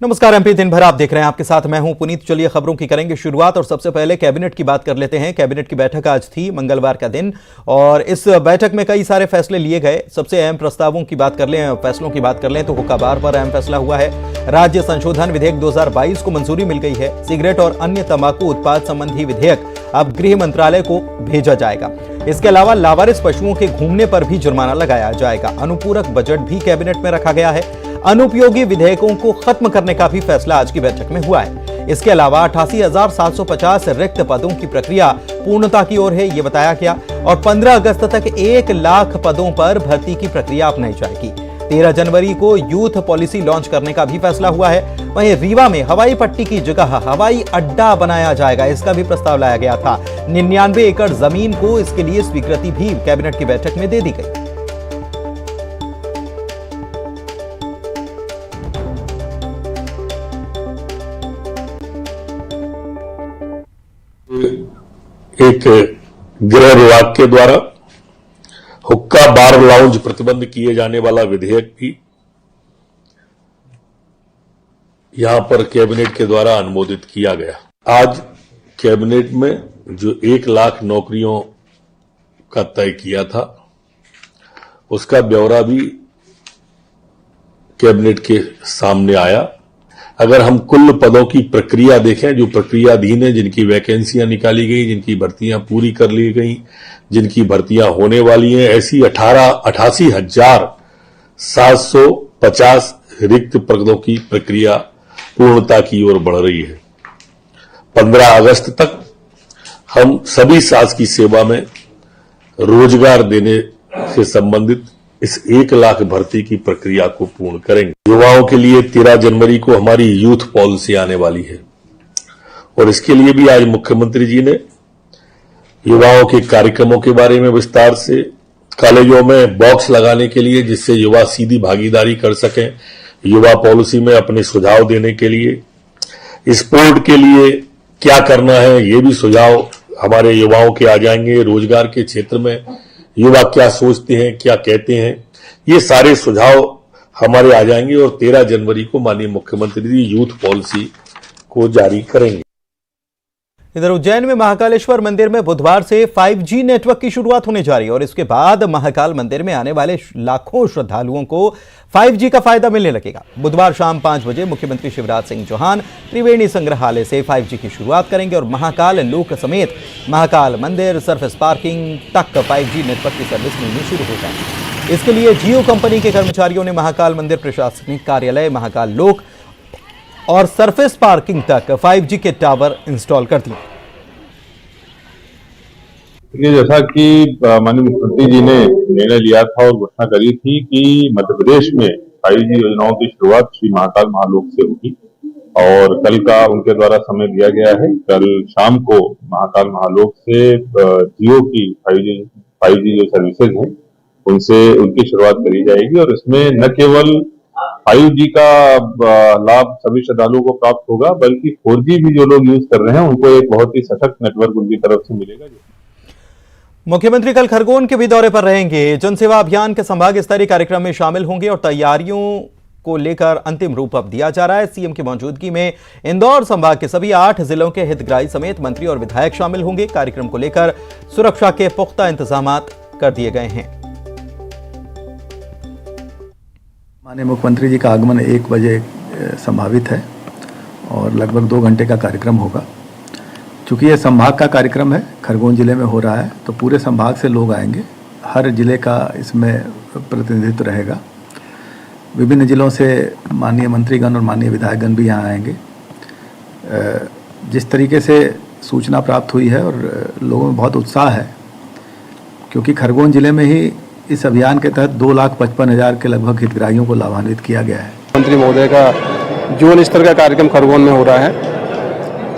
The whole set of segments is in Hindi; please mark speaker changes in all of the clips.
Speaker 1: नमस्कार एमपी दिन भर आप देख रहे हैं, आपके साथ मैं हूं पुनीत। चलिए खबरों की करेंगे शुरुआत और सबसे पहले कैबिनेट की बात कर लेते हैं। कैबिनेट की बैठक आज थी, मंगलवार का दिन, और इस बैठक में कई सारे फैसले लिए गए। सबसे अहम प्रस्तावों की बात कर लें, फैसलों की बात कर लें तो हुक्का बार पर अहम फैसला हुआ है। राज्य संशोधन विधेयक 2022 को मंजूरी मिल गई है। सिगरेट और अन्य तंबाकू उत्पाद संबंधी विधेयक अब गृह मंत्रालय को भेजा जाएगा। इसके अलावा लावारिस पशुओं के घूमने पर भी जुर्माना लगाया जाएगा। अनुपूरक बजट भी कैबिनेट में रखा गया है। अनुपयोगी विधेयकों को खत्म करने का भी फैसला आज की बैठक में हुआ है। इसके अलावा 88,750 रिक्त पदों की प्रक्रिया पूर्णता की ओर है, यह बताया गया, और 15 अगस्त तक 1 लाख पदों पर भर्ती की प्रक्रिया अपनाई जाएगी। 13 जनवरी को यूथ पॉलिसी लॉन्च करने का भी फैसला हुआ है। वहीं रीवा में हवाई पट्टी की जगह हवाई अड्डा बनाया जाएगा, इसका भी प्रस्ताव लाया गया था। 99 एकड़ जमीन को इसके लिए स्वीकृति भी कैबिनेट की बैठक में दे दी गई।
Speaker 2: एक गृह विभाग के द्वारा हुक्का बार लाउंज प्रतिबंध किए जाने वाला विधेयक भी यहां पर कैबिनेट के द्वारा अनुमोदित किया गया। आज कैबिनेट में जो 1 लाख नौकरियों का तय किया था, उसका ब्यौरा भी कैबिनेट के सामने आया। अगर हम कुल पदों की प्रक्रिया देखें, जो प्रक्रियाधीन है, जिनकी वैकेंसियां निकाली गई, जिनकी भर्तियां पूरी कर ली गई, जिनकी भर्तियां होने वाली हैं, ऐसी 88,750 रिक्त पदों की प्रक्रिया पूर्णता की ओर बढ़ रही है। 15 अगस्त तक हम सभी शासकीय सेवा में रोजगार देने से संबंधित इस 1 लाख भर्ती की प्रक्रिया को पूर्ण करेंगे। युवाओं के लिए 13 जनवरी को हमारी यूथ पॉलिसी आने वाली है, और इसके लिए भी आज मुख्यमंत्री जी ने युवाओं के कार्यक्रमों के बारे में विस्तार से, कॉलेजों में बॉक्स लगाने के लिए जिससे युवा सीधी भागीदारी कर सकें, युवा पॉलिसी में अपने सुझाव देने के लिए, स्पोर्ट के लिए क्या करना है, ये भी सुझाव हमारे युवाओं के आ जाएंगे। रोजगार के क्षेत्र में युवा क्या सोचते हैं, क्या कहते हैं, ये सारे सुझाव हमारे आ जाएंगे, और 13 जनवरी को माननीय मुख्यमंत्री जी यूथ पॉलिसी को जारी करेंगे।
Speaker 1: इधर उज्जैन में महाकालेश्वर मंदिर में बुधवार से 5G नेटवर्क की शुरुआत होने जा रही है, और इसके बाद महाकाल मंदिर में आने वाले लाखों श्रद्धालुओं को 5G का फायदा मिलने लगेगा। बुधवार शाम 5 बजे मुख्यमंत्री शिवराज सिंह चौहान त्रिवेणी संग्रहालय से 5G की शुरुआत करेंगे, और महाकाल लोक समेत महाकाल मंदिर, सरफेस पार्किंग तक 5G नेटवर्क की सर्विस मिलनी शुरू हो जाएगी। इसके लिए जियो कंपनी के कर्मचारियों ने महाकाल मंदिर प्रशासनिक कार्यालय, महाकाल लोक और सरफेस पार्किंग तक 5G के टावर इंस्टॉल कर दिए।
Speaker 3: जैसा कि माननीय मुख्यमंत्री जी ने निर्णय लिया था और घोषणा करी थी कि मध्य प्रदेश में 5G योजनाओं की शुरुआत श्री महाकाल महालोक से होगी, और कल का उनके द्वारा समय दिया गया है। कल शाम को महाकाल महालोक से जियो की 5G जो सर्विसेज हैं उनसे उनकी शुरुआत करी जाएगी, और इसमें न केवल 5G का लाभ सभी श्रद्धालुओं को प्राप्त होगा, बल्कि 4G भी जो लोग यूज कर रहे हैं उनको एक बहुत ही सशक्त नेटवर्क उनकी तरफ से मिलेगा।
Speaker 1: मुख्यमंत्री कल खरगोन के भी दौरे पर रहेंगे। जनसेवा अभियान के संभाग स्तरीय कार्यक्रम में शामिल होंगे, और तैयारियों को लेकर अंतिम रूप अब दिया जा रहा है। सीएम की मौजूदगी में इंदौर संभाग के सभी 8 जिलों के हितग्राही समेत मंत्री और विधायक शामिल होंगे। कार्यक्रम को लेकर सुरक्षा के पुख्ता इंतजाम कर दिए गए हैं।
Speaker 4: माननीय मुख्यमंत्री जी का आगमन 1 बजे संभावित है, और लगभग 2 घंटे का कार्यक्रम होगा। चूँकि ये संभाग का कार्यक्रम है, खरगोन जिले में हो रहा है, तो पूरे संभाग से लोग आएंगे। हर जिले का इसमें प्रतिनिधित्व रहेगा। विभिन्न जिलों से माननीय मंत्रीगण और माननीय विधायकगण भी यहाँ आएंगे। जिस तरीके से सूचना प्राप्त हुई है, और लोगों में बहुत उत्साह है, क्योंकि खरगोन जिले में ही इस अभियान के तहत 2,55,000 के लगभग हितग्राहियों को लाभान्वित किया गया है।
Speaker 5: मंत्री महोदय का जोन स्तर का कार्यक्रम खरगोन में हो रहा है।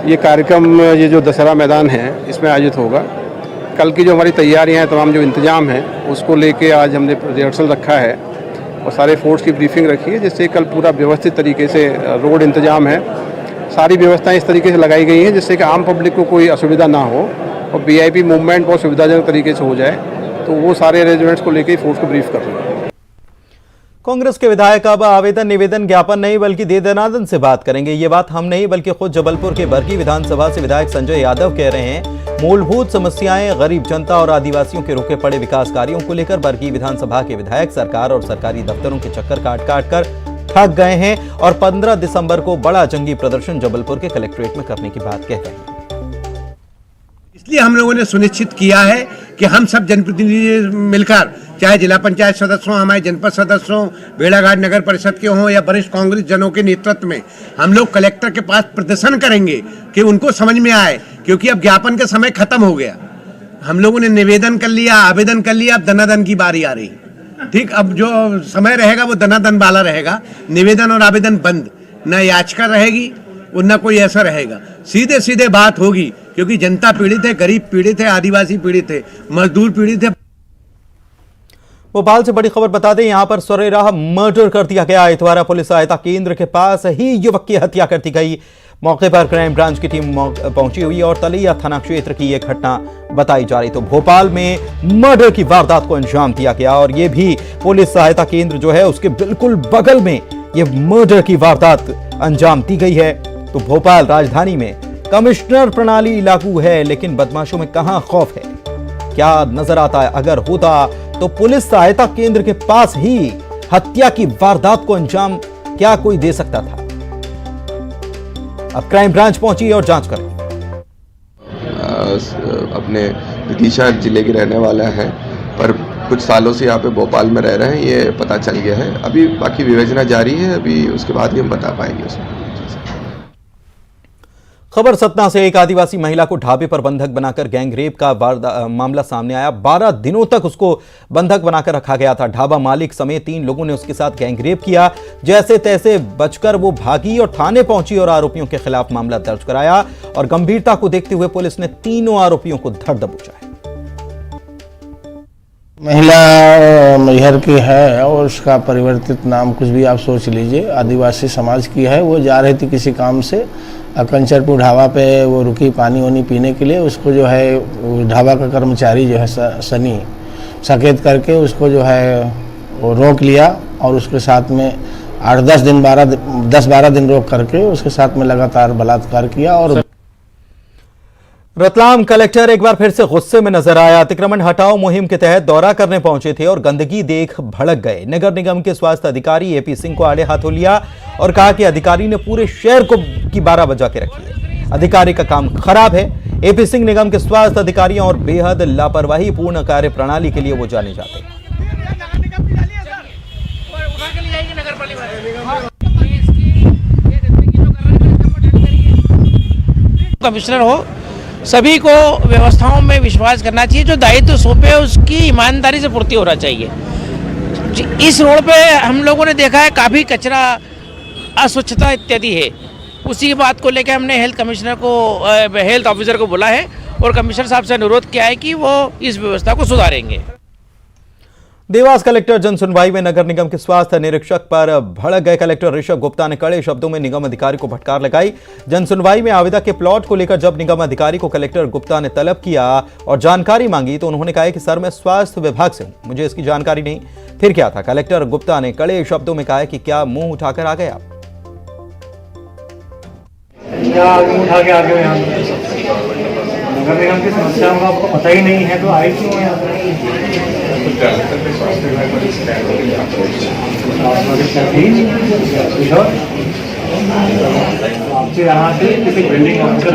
Speaker 5: ये कार्यक्रम, ये जो दशहरा मैदान है, इसमें आयोजित होगा। कल की जो हमारी तैयारियां हैं, तमाम जो इंतजाम हैं, उसको लेके आज हमने रिहर्सल रखा है और सारे फोर्स की ब्रीफिंग रखी है, जिससे कल पूरा व्यवस्थित तरीके से रोड इंतजाम है, सारी व्यवस्थाएं इस तरीके से लगाई गई हैं जिससे कि आम पब्लिक को कोई असुविधा ना हो, और VIP मूवमेंट बहुत सुविधाजनक तरीके से हो जाए। तो वो सारे अरेंजमेंट्स को लेकर फोर्स को ब्रीफ कर रहे हैं।
Speaker 1: कांग्रेस के विधायक अब आवेदन निवेदन ज्ञापन नहीं बल्कि दे दनादन से बात करेंगे। ये बात हम नहीं बल्कि खुद जबलपुर के बरगी विधानसभा से विधायक संजय यादव कह रहे हैं। मूलभूत समस्याएं, गरीब जनता और आदिवासियों के रुके पड़े विकास कार्यों को लेकर बरगी विधानसभा के विधायक सरकार और सरकारी दफ्तरों के चक्कर काट काट कर थक गए हैं और 15 दिसंबर को बड़ा जंगी प्रदर्शन जबलपुर के कलेक्ट्रेट में करने की बात कह रहे हैं।
Speaker 6: इसलिए हम लोगों ने सुनिश्चित किया है कि हम सब जनप्रतिनिधि मिलकर, चाहे जिला पंचायत सदस्य हों, हमारे जनपद सदस्य हों, भेड़ाघाट नगर परिषद के हों या वरिष्ठ कांग्रेस जनों के नेतृत्व में, हम लोग कलेक्टर के पास प्रदर्शन करेंगे कि उनको समझ में आए, क्योंकि अब ज्ञापन का समय खत्म हो गया। हम लोगों ने निवेदन कर लिया, आवेदन कर लिया, अब दनादन की बारी आ रही। ठीक, अब जो समय रहेगा वो दनादन वाला रहेगा। निवेदन और आवेदन बंद, न याचिका रहेगी और न कोई ऐसा रहेगा। सीधे सीधे बात होगी, क्योंकि जनता पीड़ित है, गरीब पीड़ित है, आदिवासी पीड़ित है, मजदूर पीड़ित है।
Speaker 1: भोपाल से बड़ी खबर बता दें, यहां पर सरेराह मर्डर कर दिया गया। इतवारा पुलिस सहायता केंद्र के पास ही युवक की हत्या कर दी गई। मौके पर क्राइम ब्रांच की टीम पहुंची हुई और तलैया थाना क्षेत्र की यह घटना बताई जा रही। तो भोपाल में मर्डर की वारदात को अंजाम दिया गया और यह भी पुलिस सहायता केंद्र जो है उसके बिल्कुल बगल में यह मर्डर की वारदात अंजाम दी गई है। तो भोपाल राजधानी में कमिश्नर प्रणाली लागू है, लेकिन बदमाशों में कहां खौफ है? क्या नजर आता है? अगर होता तो पुलिस सहायता केंद्र के पास ही हत्या की वारदात को अंजाम क्या कोई दे सकता था? अब क्राइम ब्रांच पहुंची और जांच कर
Speaker 7: अपने विदिशा जिले के रहने वाला है, पर कुछ सालों से यहाँ पे भोपाल में रह रहे हैं, ये पता चल गया है। अभी बाकी विवेचना जारी है, अभी उसके बाद ही हम बता पाएंगे उसमें।
Speaker 1: खबर सतना से, एक आदिवासी महिला को ढाबे पर बंधक बनाकर गैंगरेप का मामला सामने आया। 12 दिनों तक उसको बंधक बनाकर रखा गया था। ढाबा मालिक समेत 3 लोगों ने उसके साथ गैंगरेप किया। जैसे तैसे बचकर वो भागी और थाने पहुंची और आरोपियों के खिलाफ मामला दर्ज कराया और गंभीरता को देखते हुए पुलिस ने तीनों आरोपियों को धर दबोचा है।
Speaker 8: महिला मैहर की है और उसका परिवर्तित नाम कुछ भी आप सोच लीजिए, आदिवासी समाज की है। वो जा रही थी किसी काम से, कंचरपुर ढाबा पे वो रुकी पानी वानी पीने के लिए। उसको जो है ढाबा का कर्मचारी जो है सनी सकेत करके उसको जो है वो रोक लिया और उसके साथ में 10-12 दिन रोक करके उसके साथ में लगातार बलात्कार किया। और
Speaker 1: रतलाम कलेक्टर एक बार फिर से गुस्से में नजर आया। अतिक्रमण हटाओ मुहिम के तहत दौरा करने पहुंचे थे और गंदगी देख भड़क गए। नगर निगम के स्वास्थ्य अधिकारी एपी सिंह को आड़े हाथों लिया और कहा कि अधिकारी ने पूरे शहर को की 12 बजा के रखी है। अधिकारी का काम खराब है। एपी सिंह निगम के स्वास्थ्य अधिकारियों और बेहद लापरवाही पूर्ण कार्य प्रणाली के लिए वो जाने जाते हैं।
Speaker 9: कमिश्नर हो, सभी को व्यवस्थाओं में विश्वास करना चाहिए। जो दायित्व सौंपे है उसकी ईमानदारी से पूर्ति होना चाहिए। इस रोड पे हम लोगों ने देखा है काफ़ी कचरा, अस्वच्छता इत्यादि है। उसी बात को लेकर हमने हेल्थ कमिश्नर को, हेल्थ ऑफिसर को बोला है और कमिश्नर साहब से अनुरोध किया है कि वो इस व्यवस्था को सुधारेंगे।
Speaker 1: देवास कलेक्टर जन सुनवाई में नगर निगम के स्वास्थ्य निरीक्षक पर भड़क गए। कलेक्टर ऋषभ गुप्ता ने कड़े शब्दों में निगम अधिकारी को फटकार लगाई। जन सुनवाई में आवेदक के प्लॉट को लेकर जब निगम अधिकारी को कलेक्टर गुप्ता ने तलब किया और जानकारी मांगी तो उन्होंने कहा कि सर मैं स्वास्थ्य विभाग से हूं, मुझे इसकी जानकारी नहीं। फिर क्या था? कलेक्टर गुप्ता ने कड़े शब्दों में कहा कि क्या मुंह उठाकर आ गए आप?
Speaker 10: नगर निगम की समस्याओं का आपको पता ही नहीं है तो आए क्यों हैं आप? आपसे यहाँ से किसी बिल्डिंग ऑफिसर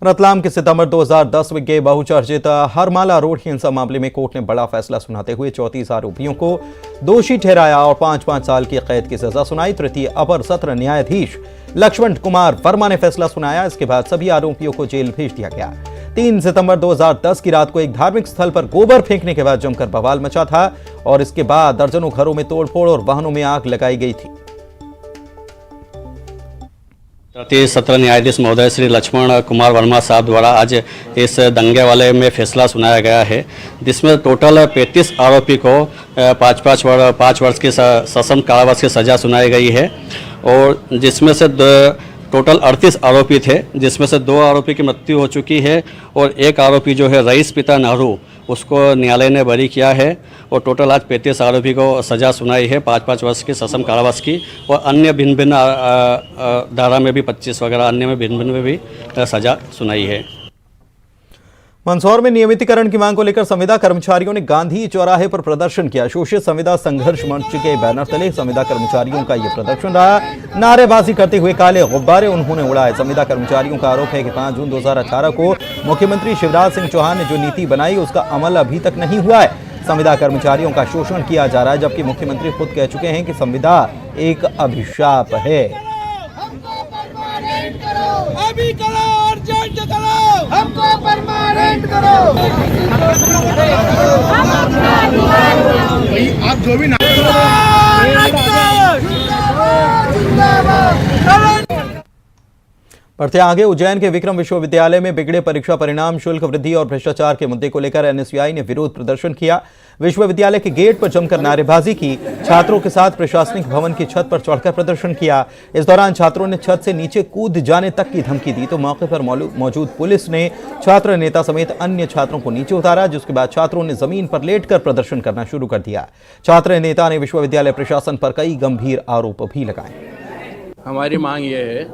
Speaker 1: रतलाम के सितंबर 2010 में के बहुचर्चित हरमाला रोड हिंसा मामले में कोर्ट ने बड़ा फैसला सुनाते हुए 34 आरोपियों को दोषी ठहराया और 5-5 साल की कैद की सजा सुनाई। तृतीय अपर सत्र न्यायाधीश लक्ष्मण कुमार वर्मा ने फैसला सुनाया। इसके बाद सभी आरोपियों को जेल भेज दिया गया। 3 सितंबर 2010 की रात को एक धार्मिक स्थल पर गोबर फेंकने के बाद जमकर बवाल मचा था और इसके बाद दर्जनों घरों में तोड़फोड़ और वाहनों में आग लगाई गई थी।
Speaker 11: तृतीय सत्र न्यायाधीश महोदय श्री लक्ष्मण कुमार वर्मा साहब द्वारा आज इस दंगे वाले में फैसला सुनाया गया है, जिसमें टोटल 35 आरोपी को 5 वर्ष की सश्रम कारावास की सज़ा सुनाई गई है और जिसमें से टोटल 38 आरोपी थे, जिसमें से 2 आरोपी की मृत्यु हो चुकी है और एक आरोपी जो है रईस पिता नेहरू उसको न्यायालय ने बरी किया है और टोटल आज 35 आरोपी को सज़ा सुनाई है 5-5 वर्ष की सश्रम कारावास की, और अन्य भिन्न भिन्न धारा में भी 25 वगैरह अन्य में भिन्न भिन्न में भी सज़ा सुनाई है।
Speaker 1: मंदसौर में नियमितीकरण की मांग को लेकर संविदा कर्मचारियों ने गांधी चौराहे पर प्रदर्शन किया। शोषित संविदा संघर्ष मंच के बैनर तले संविदा कर्मचारियों का यह प्रदर्शन रहा। नारेबाजी करते हुए काले गुब्बारे उन्होंने उड़ाए। संविदा कर्मचारियों का आरोप है कि 5 जून 2018 को मुख्यमंत्री शिवराज सिंह चौहान ने जो नीति बनाई उसका अमल अभी तक नहीं हुआ है। संविदा कर्मचारियों का शोषण किया जा रहा है, जबकि मुख्यमंत्री खुद कह चुके हैं कि संविदा एक अभिशाप है।
Speaker 12: अभी करो, अर्जेंट करो, हमको परमानेंट करो। आप जो भी
Speaker 1: बढ़ते आगे, उज्जैन के विक्रम विश्वविद्यालय में बिगड़े परीक्षा परिणाम, शुल्क वृद्धि और भ्रष्टाचार के मुद्दे को लेकर एनएसयूआई ने विरोध प्रदर्शन किया। विश्वविद्यालय के गेट पर जमकर नारेबाजी की। छात्रों के साथ प्रशासनिक भवन की छत पर चढ़कर प्रदर्शन किया। इस दौरान छात्रों ने छत से नीचे कूद जाने तक की धमकी दी, तो मौके पर मौजूद पुलिस ने छात्र नेता समेत अन्य छात्रों को नीचे उतारा, जिसके बाद छात्रों ने जमीन पर लेटकर प्रदर्शन करना शुरू कर दिया। छात्र नेता ने विश्वविद्यालय प्रशासन पर कई गंभीर आरोप भी लगाए।
Speaker 13: हमारी मांग ये है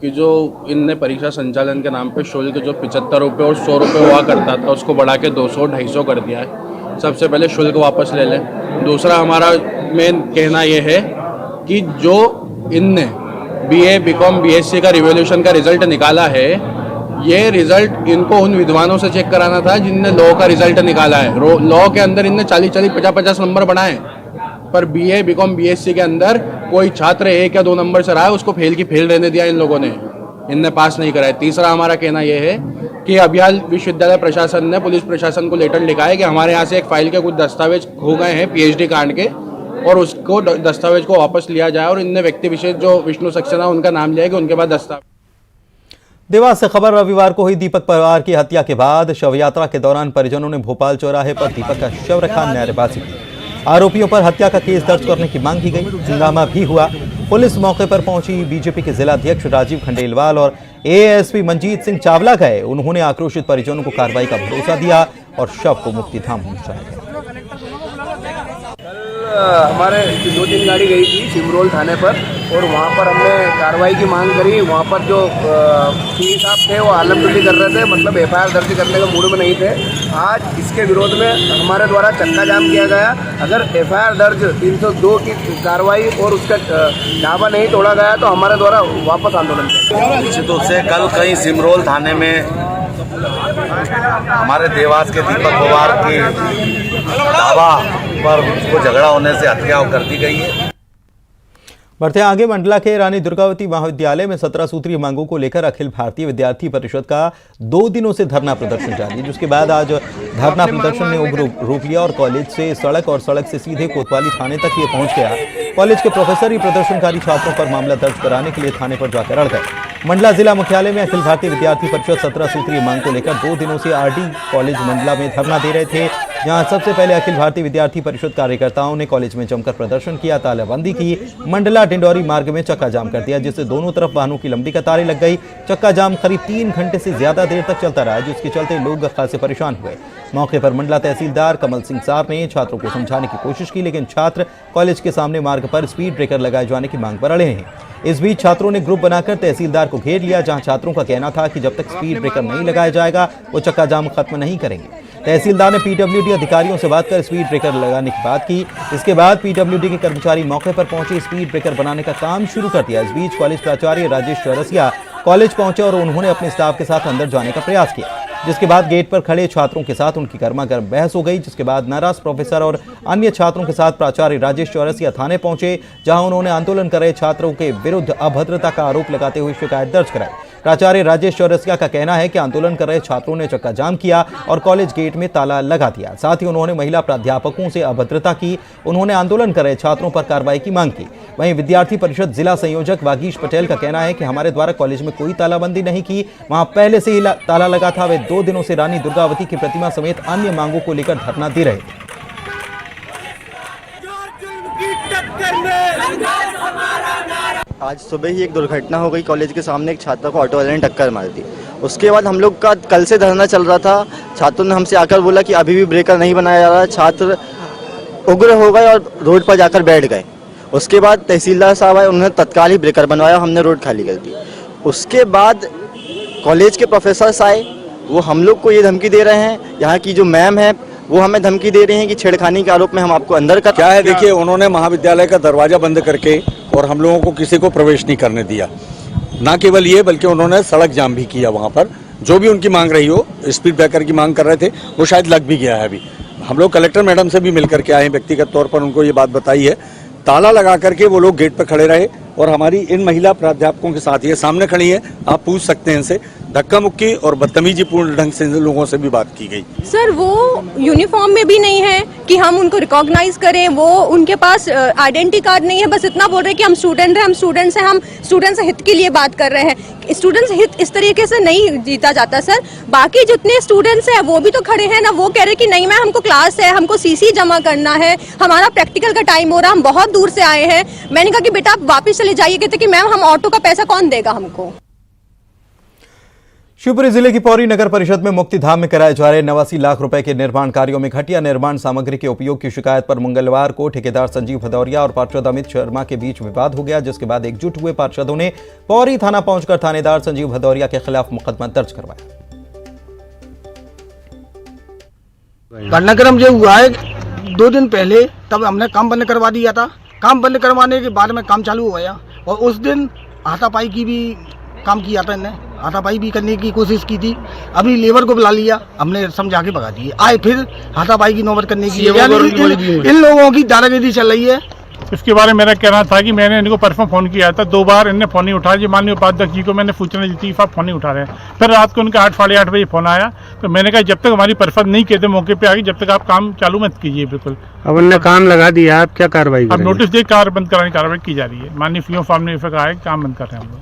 Speaker 13: कि जो इनने परीक्षा संचालन के नाम पे शुल्क जो 75 रुपये और 100 रुपये हुआ करता था उसको बढ़ा के 200-250 कर दिया है। सबसे पहले शुल्क वापस ले लें। दूसरा हमारा मेन कहना ये है कि जो इनने बीए, बीकॉम, बीएससी का रिवॉल्यूशन का रिजल्ट निकाला है, ये रिजल्ट इनको उन विद्वानों से चेक कराना था जिनने लॉ का रिजल्ट निकाला है। लॉ के अंदर इनने 40-40, 50-50 नंबर बनाए, पर बीए, बीकॉम, बीएससी के अंदर कोई छात्र 1 या 2 नंबर से रहा है, उसको फेल की फेल रहने दिया इन लोगों ने, इनने पास नहीं कराया। तीसरा हमारा कहना यह है कि अभियाल विश्वविद्यालय प्रशासन ने पुलिस प्रशासन को लेटर लिखा है कि हमारे यहाँ से एक फाइल के कुछ दस्तावेज खो गए हैं पीएचडी कांड के, और उसको दस्तावेज को वापस लिया जाए, और इनने व्यक्ति विशेष जो विष्णु सक्सेना उनका नाम लिया है कि उनके बाद दस्तावेज।
Speaker 1: देवास से खबर, रविवार को हुई दीपक परिवार की हत्या के बाद शव यात्रा के दौरान परिजनों ने भोपाल चौराहे पर दीपक का शव रखा, नारेबाजी की। आरोपियों पर हत्या का केस दर्ज करने की मांग की गई। हंगामा भी हुआ। पुलिस मौके पर पहुंची। बीजेपी के जिला अध्यक्ष राजीव खंडेलवाल और एएसपी मंजीत सिंह चावला गए। उन्होंने आक्रोशित परिजनों को कार्रवाई का भरोसा दिया और शव को मुक्तिधाम पहुंचाया।
Speaker 14: हमारे 2-3 गाड़ी गई थी सिमरोल थाने पर, और वहाँ पर हमने कार्रवाई की मांग करी। वहाँ पर जो पी साहब थे वो आलमबंदी कर रहे थे, मतलब एफआईआर दर्ज करने के मूड में नहीं थे। आज इसके विरोध में हमारे द्वारा चक्का जाम किया गया। अगर एफआईआर दर्ज 302 की कार्रवाई और उसका ढाबा नहीं तोड़ा गया तो हमारे द्वारा वापस आंदोलन किया।
Speaker 15: निश्चित रूप से कल कहीं सिमरोल थाने में हमारे देवास के दीपक पवार की ढाबा पर उसको झगड़ा होने से हत्या कर दी गई है।
Speaker 1: बढ़ते आगे, मंडला के रानी दुर्गावती महाविद्यालय में 17 सूत्रीय मांगों को लेकर अखिल भारतीय विद्यार्थी परिषद का 2 दिनों से धरना प्रदर्शन जारी, जिसके बाद आज धरना प्रदर्शन ने उग्र रूप लिया और कॉलेज से सड़क और सड़क से सीधे कोतवाली थाने तक ये पहुंच गया। कॉलेज के प्रोफेसर ही प्रदर्शनकारी छात्रों पर मामला दर्ज कराने के लिए थाने पर जाकर अड़ गए। मंडला जिला मुख्यालय में अखिल भारतीय विद्यार्थी परिषद 17 सूत्रीय मांग को लेकर 2 दिनों से आरडी कॉलेज मंडला में धरना दे रहे थे, जहां सबसे पहले अखिल भारतीय विद्यार्थी परिषद कार्यकर्ताओं ने कॉलेज में जमकर प्रदर्शन किया, तालाबंदी की, मंडला डिंडौरी मार्ग में चक्का जाम कर दिया, जिससे दोनों तरफ वाहनों की लंबी कतारें लग गई। चक्का जाम करीब 3 घंटे से ज्यादा देर तक चलता रहा, जिसके चलते लोग खासे परेशान हुए। मौके पर मंडला तहसीलदार कमल सिंह सार ने छात्रों को समझाने की कोशिश की, लेकिन छात्र कॉलेज के सामने मार्ग पर स्पीड ब्रेकर लगाए जाने की मांग पर अड़े हैं। इस बीच छात्रों ने ग्रुप बनाकर तहसीलदार को घेर लिया, जहां छात्रों का कहना था कि जब तक स्पीड ब्रेकर नहीं लगाया जाएगा वो चक्का जाम खत्म नहीं करेंगे। तहसीलदार ने पीडब्ल्यूडी अधिकारियों से बात कर स्पीड ब्रेकर लगाने की बात की। इसके बाद पीडब्ल्यूडी के कर्मचारी मौके पर पहुंचे, स्पीड ब्रेकर बनाने का काम शुरू कर दिया। इस बीच कॉलेज प्राचार्य राजेश चौरसिया कॉलेज पहुंचे और उन्होंने अपने स्टाफ के साथ अंदर जाने का प्रयास किया, जिसके बाद गेट पर खड़े छात्रों के साथ उनकी गर्मागर्म बहस हो गई, जिसके बाद नाराज प्रोफेसर और अन्य छात्रों के साथ प्राचार्य राजेश चौरसिया थाने पहुंचे, जहां उन्होंने आंदोलन कर रहे छात्रों के विरुद्ध अभद्रता का आरोप लगाते हुए शिकायत दर्ज कराई। प्राचार्य राजेश चौरसिया का कहना है कि आंदोलन कर रहे छात्रों ने चक्का जाम किया और कॉलेज गेट में ताला लगा दिया। साथ ही उन्होंने महिला प्राध्यापकों से अभद्रता की। उन्होंने आंदोलन कर रहे छात्रों पर कार्रवाई की मांग की। वहीं विद्यार्थी परिषद जिला संयोजक वागीश पटेल का कहना है कि हमारे द्वारा कॉलेज में कोई तालाबंदी नहीं की, वहां पहले से ही ताला लगा था। वे 2 दिनों से रानी दुर्गावती की प्रतिमा समेत अन्य मांगों को लेकर धरना दे रहे थे।
Speaker 16: आज सुबह ही एक दुर्घटना हो गई। कॉलेज के सामने एक छात्र को ऑटो वाले ने टक्कर मार दी उसके बाद हम लोग का कल से धरना चल रहा था। छात्रों ने हमसे आकर बोला कि अभी भी ब्रेकर नहीं बनाया जा रहा। छात्र उग्र हो गए और रोड पर जाकर बैठ गए। उसके बाद तहसीलदार साहब आए, उन्होंने तत्काल ही ब्रेकर बनवाया, हमने रोड खाली कर दी। उसके बाद कॉलेज के प्रोफेसर्स आए, वो हम लोग को ये धमकी दे रहे हैं। यहाँ की जो मैम है वो हमें धमकी दे रही हैं कि छेड़खानी के आरोप में हम आपको अंदर कर।
Speaker 17: क्या है, देखिए, उन्होंने महाविद्यालय का दरवाजा बंद करके और हम लोगों को किसी को प्रवेश नहीं करने दिया। ना केवल ये, बल्कि उन्होंने सड़क जाम भी किया। वहाँ पर जो भी उनकी मांग रही हो, स्पीड ब्रेकर की मांग कर रहे थे, वो शायद लग भी गया है। अभी हम लोग कलेक्टर मैडम से भी मिल करके आए हैं, व्यक्तिगत तौर पर उनको ये बात बताई है। ताला लगा करके वो लोग गेट पर खड़े रहे और हमारी इन महिला प्राध्यापकों के साथ ये सामने खड़ी है, आप पूछ सकते हैं इनसे। धक्का मुक्की और बदतमीजी पूर्ण ढंग से इन लोगों से भी बात की गई।
Speaker 18: सर, वो यूनिफॉर्म में भी नहीं है कि हम उनको रिकॉग्नाइज करें, वो उनके पास आइडेंटिटी कार्ड नहीं है। बस इतना बोल रहे हैं कि हम स्टूडेंट हैं, हम स्टूडेंट से हित के लिए बात कर रहे हैं। स्टूडेंट से हित इस तरीके से नहीं जीता जाता सर। बाकी जितने स्टूडेंट्स हैं वो भी तो खड़े हैं ना, वो कह रहे कि नहीं मैम, हमको क्लास है, हमको सीसी जमा करना है, हमारा प्रैक्टिकल का टाइम हो रहा, हम बहुत दूर से आए हैं। मैंने कहा कि बेटा आप वापस चले जाइए। कहते कि मैम हम ऑटो का पैसा कौन देगा हमको।
Speaker 1: शिवपुरी जिले की पौरी नगर परिषद में मुक्तिधाम में कराए जा रहे 89 लाख रुपए के निर्माण कार्यों में घटिया निर्माण सामग्री के उपयोग की शिकायत पर मंगलवार को ठेकेदार संजीव भदौरिया और पार्षद अमित शर्मा के बीच विवाद हो गया, जिसके बाद एकजुट हुए पार्षदों ने पौरी थाना पहुंचकर थानेदार संजीव भदौरिया के खिलाफ मुकदमा दर्ज करवाया।
Speaker 19: घटनाक्रम जो हुआ है 2 दिन पहले, तब हमने काम बंद करवा दिया था। काम बंद करवाने के बाद में काम चालू हो गया और उस दिन हाथापाई की भी काम किया था। इन्हें हाथापाई भी करने की कोशिश की थी। अभी लेबर को बुला लिया, हमने समझा के भगा दिए। आए फिर हाथापाई की नौबत करने की। इन लोगों की दादागिरी चल रही है।
Speaker 20: इसके बारे में मेरा कहना था कि मैंने इनको परसों फोन किया था, 2 बार इन्होंने फोन नहीं उठाया। जी माननीय उपाध्यक्ष जी को मैंने सूचना दी थी, फोन नहीं उठा रहे हैं। फिर रात को उनका 8 साढ़े 8 बजे फोन आया, तो मैंने कहा जब तक हमारी परिषद नहीं कहते मौके पे आगे, जब तक आप काम चालू मत कीजिए। बिल्कुल
Speaker 5: अब उन्होंने काम लगा दिया, आप क्या कार्रवाई
Speaker 20: अब नोटिस दे कार बंद कराने की कार्रवाई की जा रही है। माननीय सीओ साहब ने कहा है काम बंद कर रहे हैं हम लोग।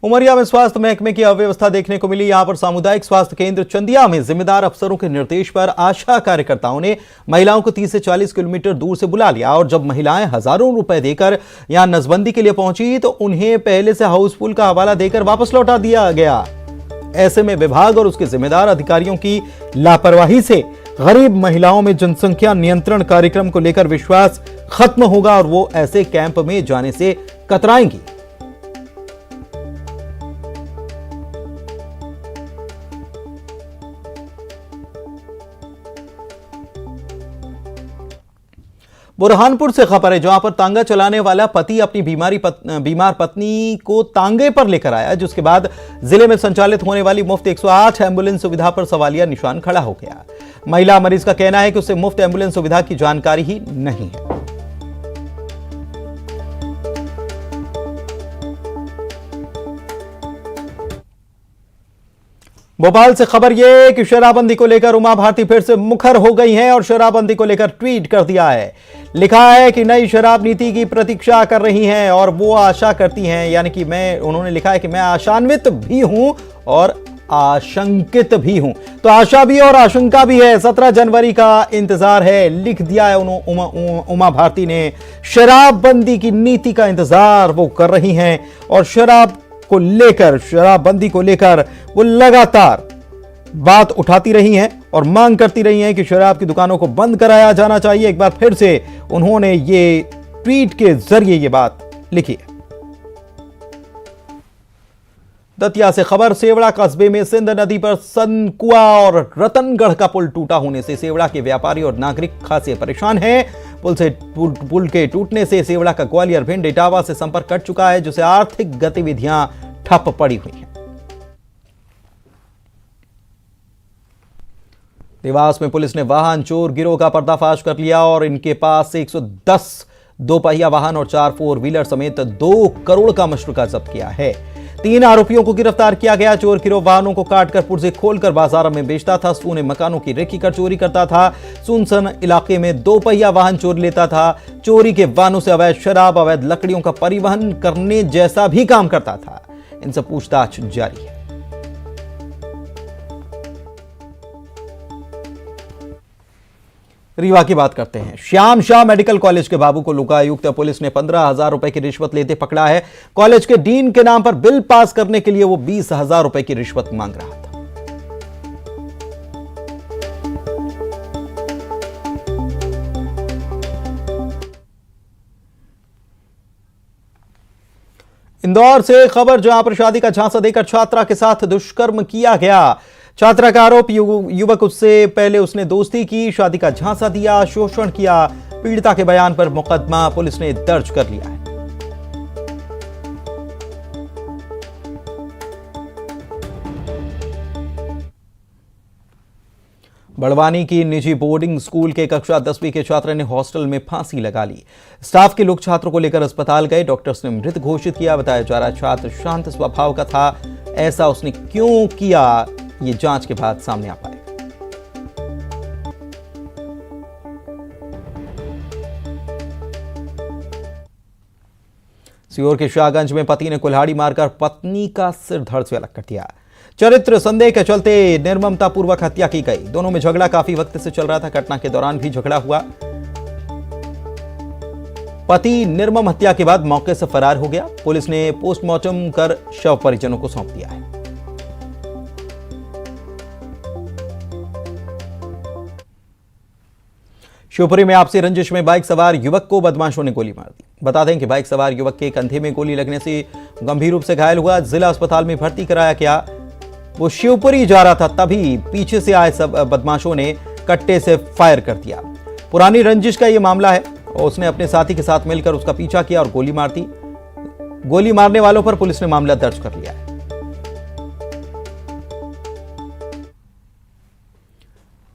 Speaker 1: उमरिया में स्वास्थ्य महकमे की अव्यवस्था देखने को मिली। यहां पर सामुदायिक स्वास्थ्य केंद्र चंदिया में जिम्मेदार अफसरों के निर्देश पर आशा कार्यकर्ताओं ने महिलाओं को 30 से 40 किलोमीटर दूर से बुला लिया और जब महिलाएं हजारों रुपए देकर यहां नसबंदी के लिए पहुंची तो उन्हें पहले से हाउसफुल का हवाला देकर वापस लौटा दिया गया। ऐसे में विभाग और उसके जिम्मेदार अधिकारियों की लापरवाही से गरीब महिलाओं में जनसंख्या नियंत्रण कार्यक्रम को लेकर विश्वास खत्म होगा और वो ऐसे कैंप में जाने से कतराएंगी। बुरहानपुर से खबर है, जहां पर तांगा चलाने वाला पति अपनी बीमार पत्नी को तांगे पर लेकर आया, जिसके बाद जिले में संचालित होने वाली मुफ्त 108 एम्बुलेंस सुविधा पर सवालिया निशान खड़ा हो गया। महिला मरीज का कहना है कि उसे मुफ्त एम्बुलेंस सुविधा की जानकारी ही नहीं है। भोपाल से खबर यह कि शराबबंदी को लेकर उमा भारती फिर से मुखर हो गई हैं और शराबबंदी को लेकर ट्वीट कर दिया है। लिखा है कि नई शराब नीति की प्रतीक्षा कर रही हैं और वो आशा करती हैं, यानी कि उन्होंने लिखा है कि मैं आशान्वित भी हूं और आशंकित भी हूं। तो आशा भी और आशंका भी है। 17 जनवरी का इंतजार है, लिख दिया है उमा भारती ने। शराबबंदी की नीति का इंतजार वो कर रही हैं और शराबबंदी को लेकर वो लगातार बात उठाती रही हैं और मांग करती रही हैं कि शराब की दुकानों को बंद कराया जाना चाहिए। एक बार फिर से उन्होंने ये ट्वीट के जरिए ये बात लिखी है। दतिया से खबर, सेवड़ा कस्बे में सिंध नदी पर सनकुआ और रतनगढ़ का पुल टूटा होने से सेवड़ा के व्यापारी और नागरिक खासे परेशान हैं। पुल के टूटने से सेवड़ा का ग्वालियर भिंड इटावा से संपर्क कट चुका है, जिससे आर्थिक गतिविधियां ठप पड़ी हुई हैं। देवास में पुलिस ने वाहन चोर गिरोह का पर्दाफाश कर लिया और इनके पास से 110 दोपहिया वाहन और 4 4 व्हीलर समेत 2 करोड़ का मशरूका जब्त किया है। 3 आरोपियों को गिरफ्तार किया गया। चोर गिरोह वाहनों को काटकर पुर्जे खोलकर बाजार में बेचता था, सूने मकानों की रेकी कर चोरी करता था, सुनसन इलाके में 2 पहिया वाहन चोर लेता था, चोरी के वाहनों से अवैध शराब, अवैध लकड़ियों का परिवहन करने जैसा भी काम करता था। इनसे पूछताछ जारी है। रीवा की बात करते हैं। श्याम शाह मेडिकल कॉलेज के बाबू को लोकायुक्त पुलिस ने 15,000 रुपए की रिश्वत लेते पकड़ा है। कॉलेज के डीन के नाम पर बिल पास करने के लिए वो 20,000 रुपए की रिश्वत मांग रहा था। इंदौर से खबर, जहां पर शादी का झांसा देकर छात्रा के साथ दुष्कर्म किया गया। छात्रा का आरोप, युवक उससे पहले उसने दोस्ती की, शादी का झांसा दिया, शोषण किया। पीड़िता के बयान पर मुकदमा पुलिस ने दर्ज कर लिया है। बड़वानी की निजी बोर्डिंग स्कूल के कक्षा 10वीं के छात्र ने हॉस्टल में फांसी लगा ली। स्टाफ के लोग छात्रों को लेकर अस्पताल गए, डॉक्टर्स ने मृत घोषित किया। बताया जा रहा है छात्र शांत स्वभाव का था। ऐसा उसने क्यों किया, ये जांच के बाद सामने आ पाएगा। सीहोर के शाहगंज में पति ने कुल्हाड़ी मारकर पत्नी का सिर धड़ से अलग कर दिया। चरित्र संदेह के चलते निर्ममता पूर्वक हत्या की गई। दोनों में झगड़ा काफी वक्त से चल रहा था। घटना के दौरान भी झगड़ा हुआ। पति निर्मम हत्या के बाद मौके से फरार हो गया। पुलिस ने पोस्टमार्टम कर शव परिजनों को सौंप दिया है। शिवपुरी में आपसी रंजिश में बाइक सवार युवक को बदमाशों ने गोली मार दी। बता दें कि बाइक सवार युवक के कंधे में गोली लगने से गंभीर रूप से घायल हुआ। जिला अस्पताल में भर्ती कराया गया। वो शिवपुरी जा रहा था, तभी पीछे से आए सब बदमाशों ने कट्टे से फायर कर दिया। पुरानी रंजिश का यह मामला है और उसने अपने साथी के साथ मिलकर उसका पीछा किया और गोली मार दी। गोली मारने वालों पर पुलिस ने मामला दर्ज कर लिया है।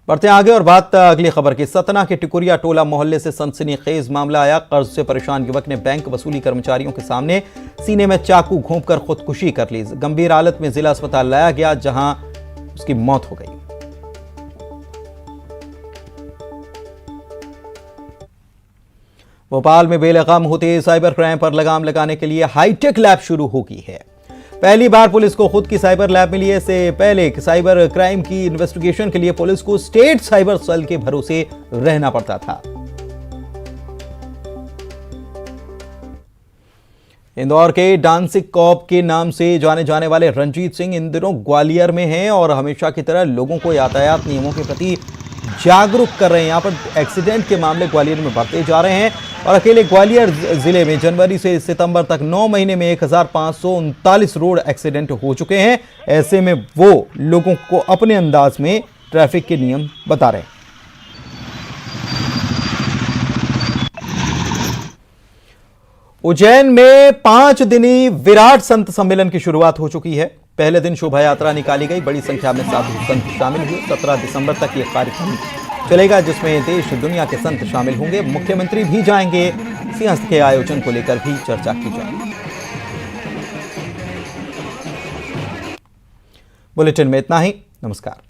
Speaker 1: बढ़ते आगे और बात अगली खबर की। सतना के टिकुरिया टोला मोहल्ले से सनसनीखेज मामला आया। कर्ज से परेशान युवक ने बैंक वसूली कर्मचारियों के सामने सीने में चाकू घोंपकर खुदकुशी कर ली। गंभीर हालत में जिला अस्पताल लाया गया, जहां उसकी मौत हो गई। भोपाल में बेलगाम होते साइबर क्राइम पर लगाम लगाने के लिए हाईटेक लैब शुरू हो गई है। पहली बार पुलिस को खुद की साइबर लैब मिली है। इससे पहले साइबर क्राइम की इन्वेस्टिगेशन के लिए पुलिस को स्टेट साइबर सेल के भरोसे रहना पड़ता था। इंदौर के डांसिंग कॉप के नाम से जाने जाने वाले रंजीत सिंह इन दिनों ग्वालियर में हैं और हमेशा की तरह लोगों को यातायात नियमों के प्रति जागरूक कर रहे हैं। यहां पर एक्सीडेंट के मामले ग्वालियर में बढ़ते जा रहे हैं और अकेले ग्वालियर जिले में जनवरी से सितंबर तक 9 महीने में 1539 रोड एक्सीडेंट हो चुके हैं। ऐसे में वो लोगों को अपने अंदाज में ट्रैफिक के नियम बता रहे हैं। उज्जैन में 5 दिनी विराट संत सम्मेलन की शुरुआत हो चुकी है। पहले दिन शोभा यात्रा निकाली गई। बड़ी संख्या में साधु संत शामिल हुए। 17 दिसंबर तक यह कार्यक्रम चलेगा, जिसमें देश दुनिया के संत शामिल होंगे। मुख्यमंत्री भी जाएंगे। सिंहस्थ के आयोजन को लेकर भी चर्चा की जाएगी। बुलेटिन में इतना ही। नमस्कार।